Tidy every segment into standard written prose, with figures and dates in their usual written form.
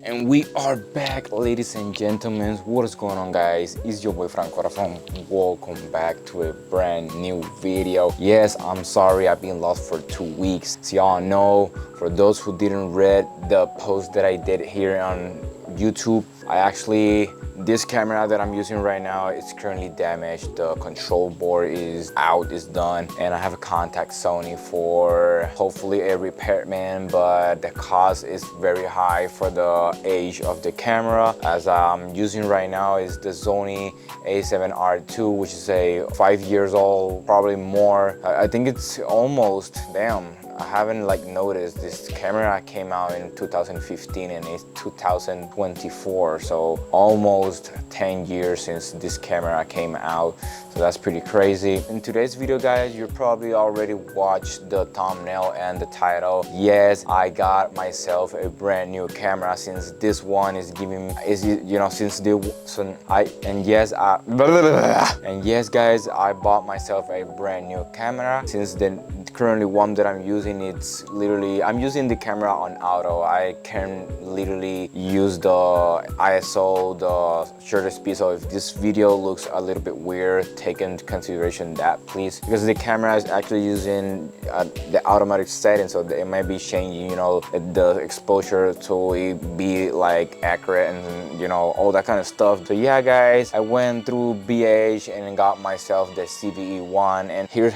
And we are back, ladies and gentlemen. What is going on, guys? It's your boy Franco Rafon. Welcome back to a brand new video. Yes, I'm sorry I've been lost for 2 weeks. So y'all know, for those who didn't read the post that I did here on YouTube, this camera that I'm using right now is currently damaged. The control board is out, is done, and I have to contact Sony for hopefully a repairman, but the cost is very high for the age of the camera. As I'm using right now is the Sony A7R2, which is a 5 years old, probably more. I think it's almost, damn, I haven't noticed. This camera came out in 2015 and it's 2024, so almost 10 years since this camera came out. So that's pretty crazy. In today's video, guys, you probably already watched the thumbnail and the title. Yes, I got myself a brand new camera, since this one is giving, yes guys, I bought myself a brand new camera. Since the currently one that I'm using, it's literally, I'm using the camera on auto. I can literally use the ISO, the shutter speed. So if this video looks a little bit weird, take into consideration that, please, because the camera is actually using the automatic setting, so it might be changing, the exposure to be accurate and all that kind of stuff. So yeah, guys, I went through BH and got myself the ZV-E1, and here's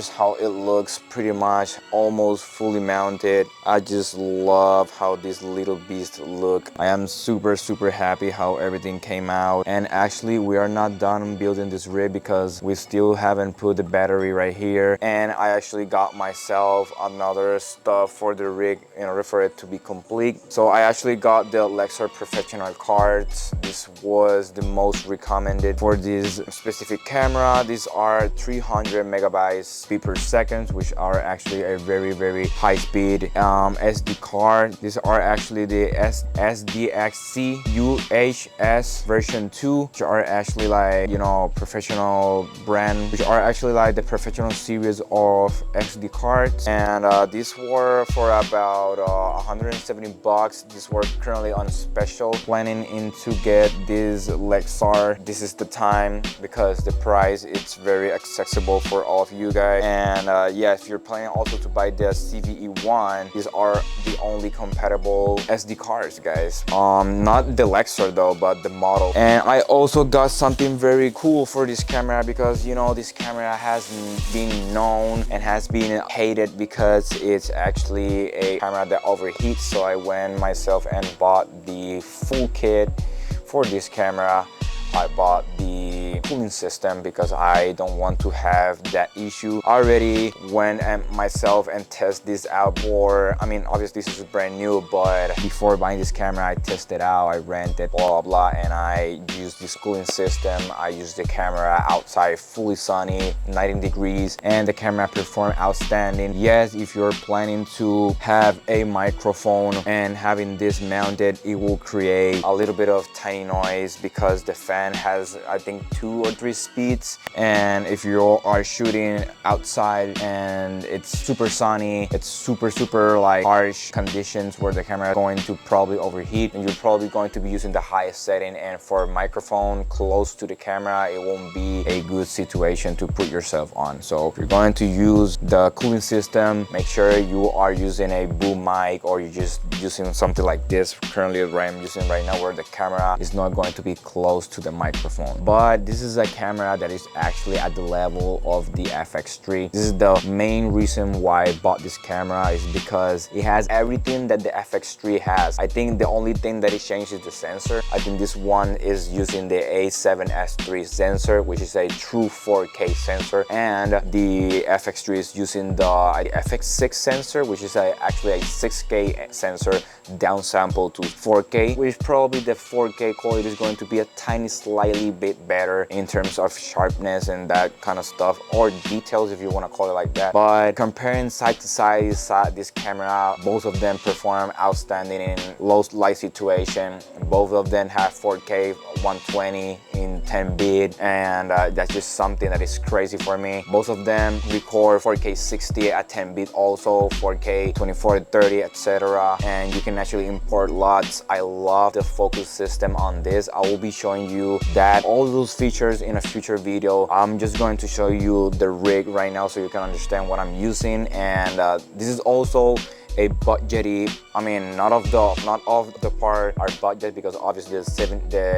how it looks, pretty much almost fully mounted. I just love how this little beast look. I am super happy how everything came out. And actually, we are not done building this rig because we still haven't put the battery right here, and I actually got myself another stuff for the rig in order for it to be complete. So I actually got the Lexar professional cards. This was the most recommended for this specific camera. These are 300 megabytes speed per second, which are actually a very high speed SD card. These are actually the SDXC UHS version 2, which are actually professional brand, which are actually the professional series of SD cards. And these were for about 170 bucks. These were currently on special. Planning in to get this Lexar. This is the time, because the price, it's very accessible for all of you guys. And yeah, if you're planning also to buy the ZV-E1, these are the only compatible SD cards, guys. Not the Lexar though, but the model. And I also got something very cool for this camera, because this camera has been known and has been hated because it's actually a camera that overheats. So I went myself and bought the full kit for this camera. I bought the cooling system because I don't want to have that issue. I already went myself and test this out for, obviously this is brand new, but before buying this camera, I tested out, I rented, blah blah, and I used this cooling system. I used the camera outside, fully sunny, 19 degrees, and the camera performed outstanding. Yes, if you're planning to have a microphone and having this mounted, it will create a little bit of tiny noise because the fan has, I think, 2 or 3 speeds. And if you are shooting outside and it's super sunny, it's super harsh conditions where the camera is going to probably overheat, and you're probably going to be using the highest setting, and for a microphone close to the camera, it won't be a good situation to put yourself on. So if you're going to use the cooling system, make sure you are using a boom mic, or you're just using something like this currently what I'm using right now, where the camera is not going to be close to the microphone. But this is a camera that is actually at the level of the FX3. This is the main reason why I bought this camera, is because it has everything that the FX3 has. I think the only thing that it changed is the sensor. I think this one is using the A7S3 sensor, which is a true 4K sensor, and the FX3 is using the FX6 sensor, which is actually a 6K sensor downsampled to 4K, which probably the 4K quality is going to be a tiny slightly bit better in terms of sharpness and that kind of stuff, or details if you want to call it like that. But comparing side to side, this camera, both of them perform outstanding in low light situation. Both of them have 4K 120 in 10 bit, and that's just something that is crazy for me. Both of them record 4K 60 at 10 bit, also 4K 24 to 30, etc. And you can actually import LUTs. I love the focus system on this. I will be showing you that all those features in a future video. I'm just going to show you the rig right now so you can understand what I'm using. And this is also a budgety, I mean, not of the part are budget, because obviously the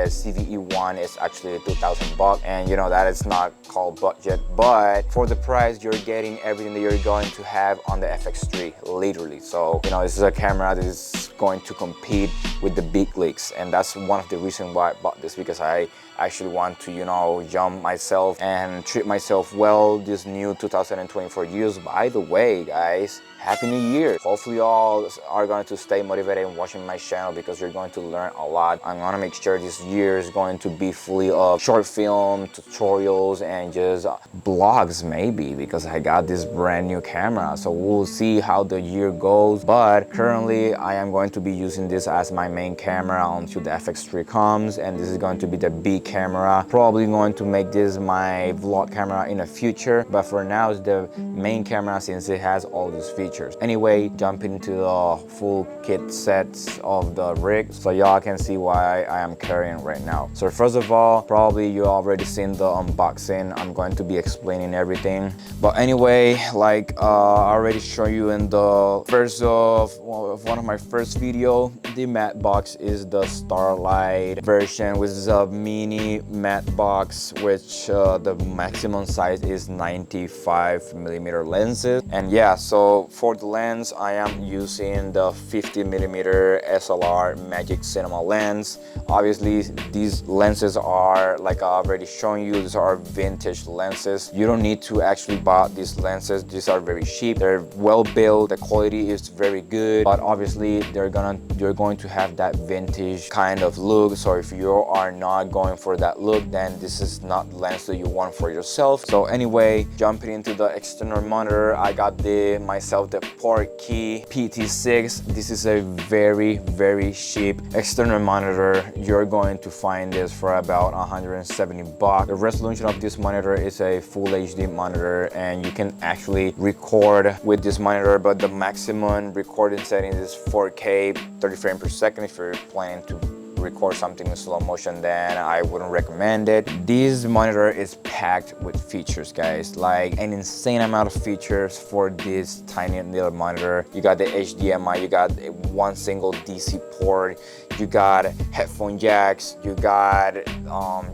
ZV-E1 is actually 2,000 bucks, and you know that is not called budget. But for the price, you're getting everything that you're going to have on the FX3, literally. So you know, this is a camera that is going to compete with the big leagues, and that's one of the reasons why I bought this, because I actually want to, you know, jump myself and treat myself well this new 2024 years. By the way, guys, Happy New Year. Hopefully you all are going to stay motivated in watching my channel, because you're going to learn a lot. I'm gonna make sure this year is going to be fully of short film, tutorials, and just blogs maybe, because I got this brand new camera. So we'll see how the year goes. But currently I am going to be using this as my main camera until the FX3 comes, and this is going to be the B camera. Probably going to make this my vlog camera in the future, but for now it's the main camera since it has all these features. Anyway, jumping into the full kit sets of the rig so y'all can see why I am carrying right now. So first of all, probably you already seen the unboxing. I'm going to be explaining everything, but anyway, like I already showed you in the first of one of my first video, the matte box is the Starlight version, which is a mini matte box, which the maximum size is 95mm lenses. And yeah, so for the lens, I am using the 50mm SLR Magic Cinema lens. Obviously, these lenses are, like I already shown you, these are vintage lenses. You don't need to actually buy these lenses. These are very cheap. They're well built. The quality is very good, but obviously you're going to have that vintage kind of look. So if you are not going for that look, then this is not the lens that you want for yourself. So anyway, jumping into the external monitor, I got myself the Portkey PT6. This is a very cheap external monitor. You're going to find this for about 170 bucks. The resolution of this monitor is a full HD monitor, and you can actually record with this monitor, but the maximum recording setting is 4K 30 frames per second. If you're planning to record something in slow motion, then I wouldn't recommend it. This monitor is packed with features, guys, like an insane amount of features for this tiny little monitor. You got the HDMI, you got one single DC port, you got headphone jacks, you got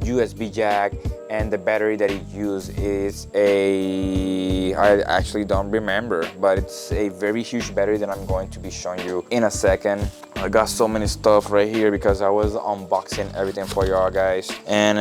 USB jack, and the battery that it uses is I actually don't remember, but it's a very huge battery that I'm going to be showing you in a second. I got so many stuff right here because I was unboxing everything for y'all guys. And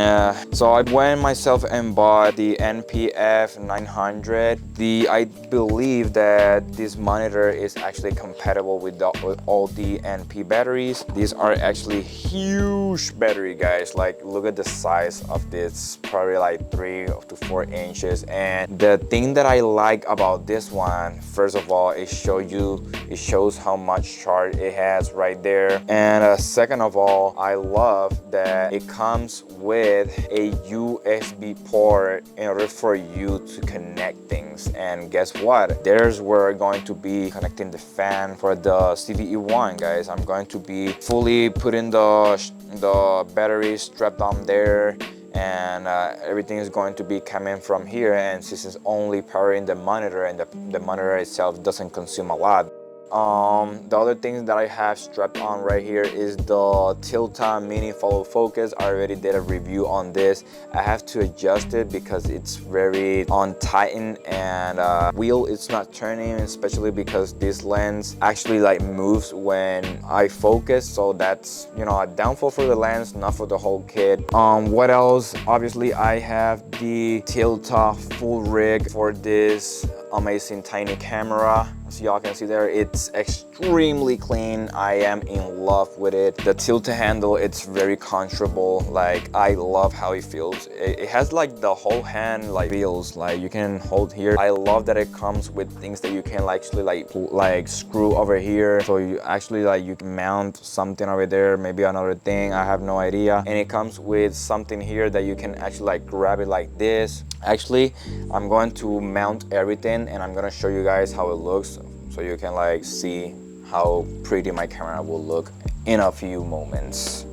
so I went myself and bought the NPF 900. I believe that this monitor is actually compatible with all the NP batteries. These are actually huge battery, guys. Like, look at the size of this, probably like 3 to 4 inches. And the thing that I like about this one, first of all, it shows how much charge it has right there. And second of all, I love that it comes with a USB port in order for you to connect things. And guess what? There's where we're going to be connecting the fan for the ZV-E1, guys. I'm going to be fully putting the battery strapped on there, and everything is going to be coming from here, and this is only powering the monitor, and the monitor itself doesn't consume a lot. The other things that I have strapped on right here is the Tilta Mini Follow Focus. I already did a review on this. I have to adjust it because it's very untightened, and wheel it's not turning, especially because this lens actually like moves when I focus. So that's, you know, a downfall for the lens, not for the whole kit. What else? Obviously I have the Tilta full rig for this amazing tiny camera. As y'all can see there, it's extremely clean. I am in love with it. The tilt handle, it's very comfortable. Like, I love how it feels. It has like the whole hand like feels, like you can hold here. I love that it comes with things that you can actually like screw over here, so you actually like you can mount something over there, maybe another thing, I have no idea. And it comes with something here that you can actually like grab it like this. Actually, I'm going to mount everything and I'm gonna show you guys how it looks, so you can like see how pretty my camera will look in a few moments.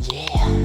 Yeah.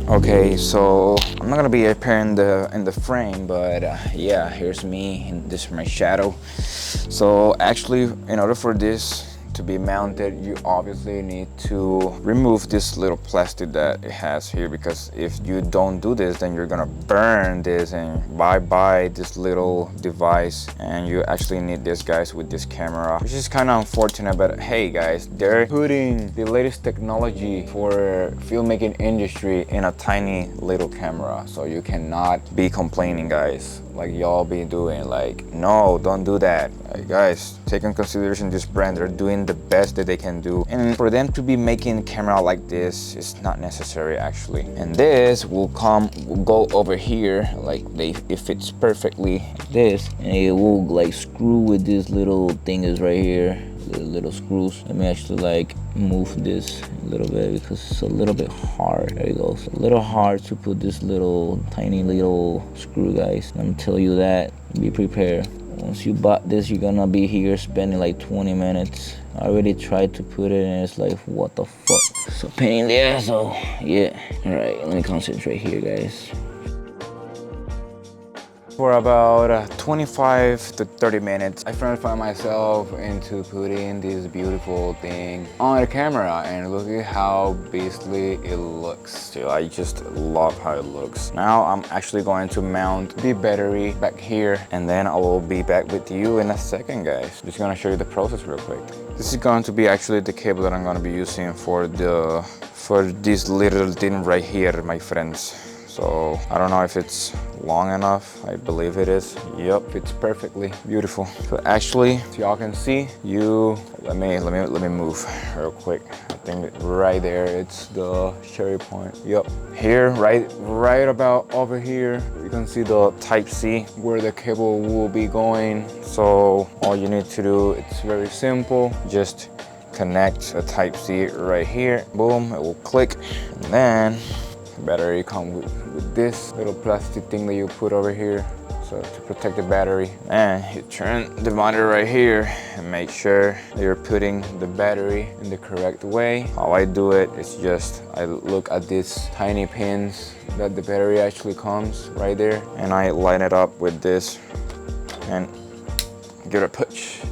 Okay, so I'm not gonna be appearing in the frame, but yeah, here's me and this is my shadow. So actually, in order for this to be mounted, you obviously need to remove this little plastic that it has here, because if you don't do this, then you're gonna burn this and bye this little device. And you actually need this, guys, with this camera, which is kind of unfortunate, but hey guys, they're putting the latest technology for filmmaking industry in a tiny little camera, so you cannot be complaining, guys, like y'all be doing. Like, no, don't do that. Like, guys, take in consideration this brand, they're doing the best that they can do, and for them to be making camera like this is not necessary actually. And this will go over here, like it fits perfectly like this, and it will like screw with this little thing is right here, the little screws. Let me actually like move this a little bit because it's a little bit hard. There you go. It's a little hard to put this little tiny little screw, guys. I'm telling you that, be prepared. Once you bought this, you're gonna be here spending like 20 minutes. I already tried to put it and it's like, what the fuck? So pain in the ass, so yeah. All right, let me concentrate here, guys. For about 25 to 30 minutes, I finally found myself into putting this beautiful thing on the camera, and look at how beastly it looks. So I just love how it looks. Now I'm actually going to mount the battery back here, and then I will be back with you in a second, guys. Just gonna show you the process real quick. This is going to be actually the cable that I'm gonna be using for this little thing right here, my friends. So I don't know if it's long enough. I believe it is. Yep, fits perfectly. Beautiful. So actually, so y'all can see, let me move real quick. I think right there, it's the cherry point. Yep. Here, right about over here, you can see the Type-C where the cable will be going. So all you need to do, it's very simple. Just connect a Type-C right here. Boom, it will click, and then battery comes with this little plastic thing that you put over here, so to protect the battery. And you turn the monitor right here and make sure that you're putting the battery in the correct way. How I do it is just I look at these tiny pins that the battery actually comes right there, and I line it up with this and give it a push,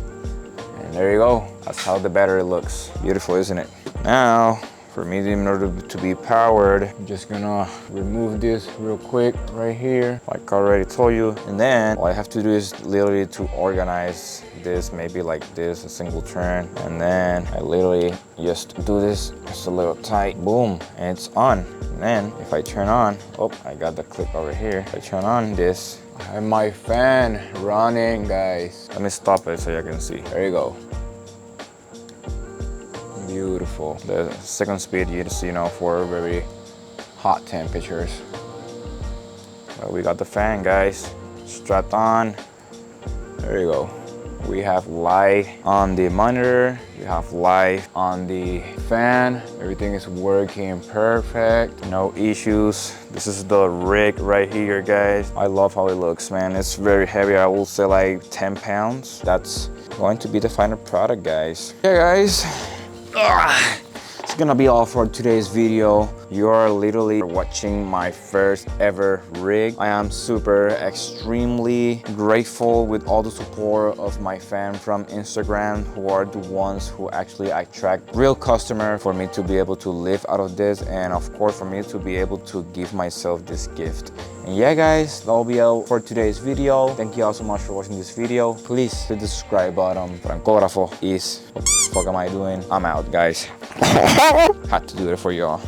and there you go. That's how the battery looks. Beautiful, isn't it? Now for me, in order to be powered, I'm just gonna remove this real quick right here, like I already told you. And then all I have to do is literally to organize this, maybe like this, a single turn. And then I literally just do this, it's a little tight, boom, and it's on. And then if I turn on, oh, I got the clip over here. If I turn on this, I have my fan running, guys. Let me stop it so you can see. There you go. Beautiful. The second speed, you know, for very hot temperatures. So we got the fan, guys, strapped on. There you go. We have light on the monitor, we have light on the fan. Everything is working perfect, no issues. This is the rig right here, guys. I love how it looks, man. It's very heavy. I will say like 10 pounds. That's going to be the final product, guys. Okay, guys. It's gonna be all for today's video. You're literally watching my first ever rig. I am extremely grateful with all the support of my fans from Instagram, who are the ones who actually attract real customers for me to be able to live out of this, and of course for me to be able to give myself this gift. And yeah, guys, that'll be all for today's video. Thank you all so much for watching this video. Please hit the subscribe button. Francographo is, what the fuck am I doing? I'm out, guys. Had to do it for y'all.